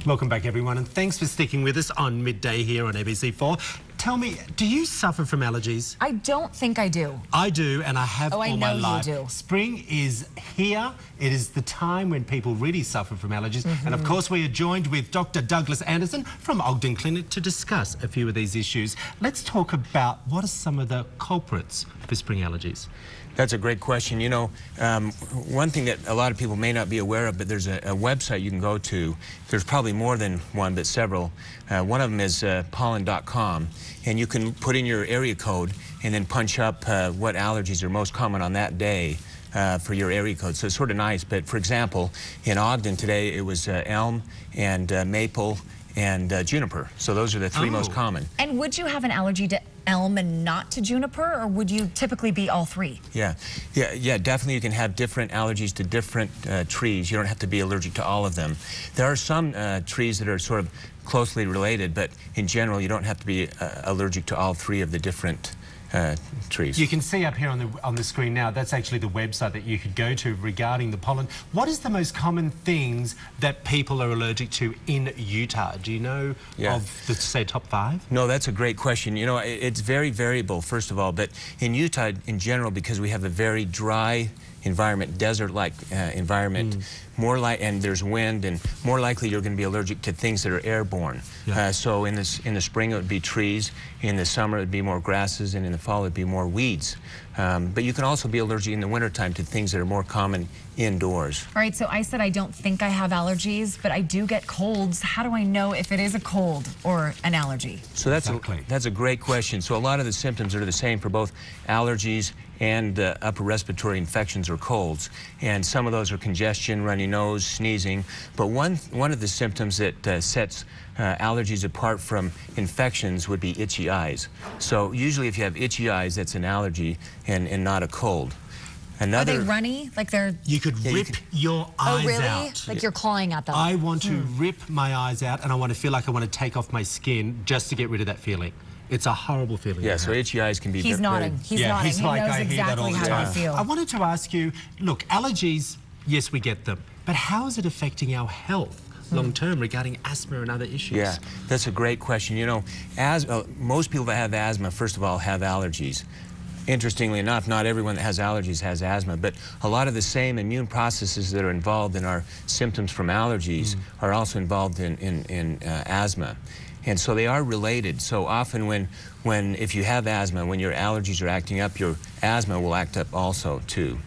Welcome back, everyone, and thanks for sticking with us on Midday here on ABC4. Tell me, do you suffer from allergies? I don't think I do. I do, and I have all my life. Oh, I know you do. Spring is here. It is the time when people really suffer from allergies. And of course, we are joined with Dr. Douglas Anderson from Ogden Clinic to discuss a few of these issues. Let's talk about what are some of the culprits for spring allergies. That's a great question. You know, one thing that a lot of people may not be aware of, but there's a website you can go to. There's probably more than one, but several. One of them is pollen.com, and you can put in your area code and then punch up what allergies are most common on that day for your area code. So it's sort of nice. But for example, in Ogden today, it was elm and maple and juniper. So those are the three most common. And would you have an allergy to elm and not to juniper, or would you typically be all three? Yeah, definitely you can have different allergies to different trees. You don't have to be allergic to all of them. There are some trees that are sort of closely related, but in general you don't have to be allergic to all three of the different trees. You can see up here on the screen now, that's actually the website that you could go to regarding the pollen. What is the most common things that people are allergic to in Utah? Do you know of the, say, top 5? No, that's a great question. You know, it's very variable, first of all, but in Utah in general, because we have a very dry environment, desert-like environment, and there's wind, and more likely you're going to be allergic to things that are airborne. So in the spring it would be trees, in the summer it would be more grasses, and in the fall it would be more weeds. But you can also be allergic in the wintertime to things that are more common indoors. All right, so I said I don't think I have allergies, but I do get colds. How do I know if it is a cold or an allergy? So that's a great question. So a lot of the symptoms are the same for both allergies and upper respiratory infections or colds. And some of those are congestion, runny nose, sneezing. But one of the symptoms that sets allergies apart from infections would be itchy eyes. So usually if you have itchy eyes, that's an allergy and not a cold. Are they runny? Like they're... You could rip your eyes out. Oh, really? Like you're clawing at them. I want to rip my eyes out, and I want to feel like I want to take off my skin just to get rid of that feeling. It's a horrible feeling. Yeah, so itchy eyes can be... He's nodding. He's nodding. He's like, he knows I hear that all exactly the how time. I feel. I wanted to ask you, look, allergies, yes, we get them, but how is it affecting our health long-term regarding asthma and other issues? Yeah, that's a great question. You know, most people that have asthma, first of all, have allergies. Interestingly enough, not everyone that has allergies has asthma, but a lot of the same immune processes that are involved in our symptoms from allergies are also involved in asthma. And so they are related. So often if you have asthma, when your allergies are acting up, your asthma will act up also too.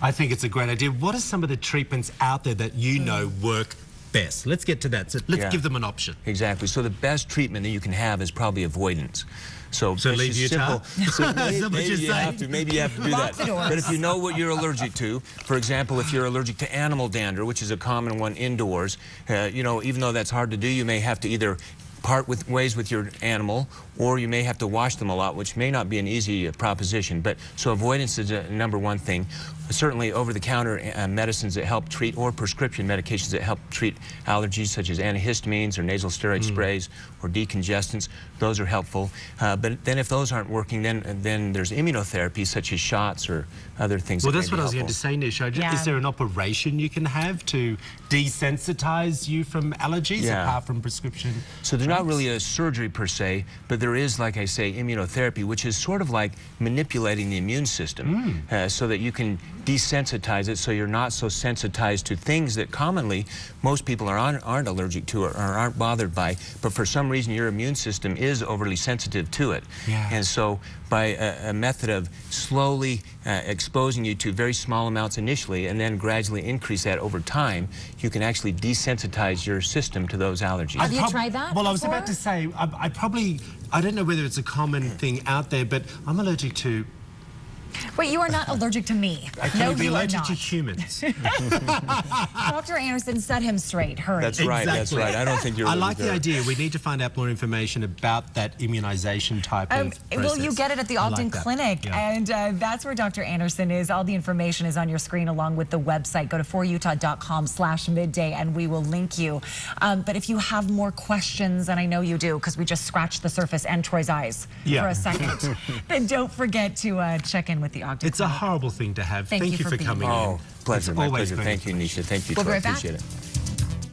I think it's a great idea. What are some of the treatments out there that you know work best? Let's get to that. So let's give them an option. Exactly. So the best treatment that you can have is probably avoidance. So leave Utah? So maybe you have to do that. But if you know what you're allergic to, for example, if you're allergic to animal dander, which is a common one indoors, you know, even though that's hard to do, you may have to either part ways with your animal, or you may have to wash them a lot, which may not be an easy proposition. But so avoidance is a #1 thing. Certainly over-the-counter medicines that help treat, or prescription medications that help treat allergies, such as antihistamines or nasal steroid sprays or decongestants, those are helpful. But then if those aren't working, then there's immunotherapy, such as shots or other things. Well, that's what I was going to say, Nisha. Is there an operation you can have to desensitize you from allergies apart from prescription? So there's not really a surgery per se, but there is, like I say, immunotherapy, which is sort of like manipulating the immune system so that you can desensitize it, so you're not so sensitized to things that commonly most people aren't allergic to or aren't bothered by, but for some reason your immune system is overly sensitive to it. And so by a method of slowly exposing you to very small amounts initially and then gradually increase that over time, you can actually desensitize your system to those allergies. Have you tried that Well, before? I was about to say, I don't know whether it's a common thing out there, but I'm allergic to... Wait, you are not allergic to me. Can no, you be you are allergic not. to humans? Dr. Anderson, set him straight. Hurry. That's right, that's right. I don't think you're I like the idea. We need to find out more information about that immunization type of process. Well, you get it at the Ogden Clinic, and that's where Dr. Anderson is. All the information is on your screen along with the website. Go to forutah.com/midday and we will link you. But if you have more questions, and I know you do because we just scratched the surface and Troy's eyes for a second, then don't forget to check in with the Ogden It's Clinic. a horrible thing to have. Thank you for coming in. Oh, pleasure. My pleasure. Always Thank you, Nisha. Thank you, We'll Troy. be right back. Appreciate it.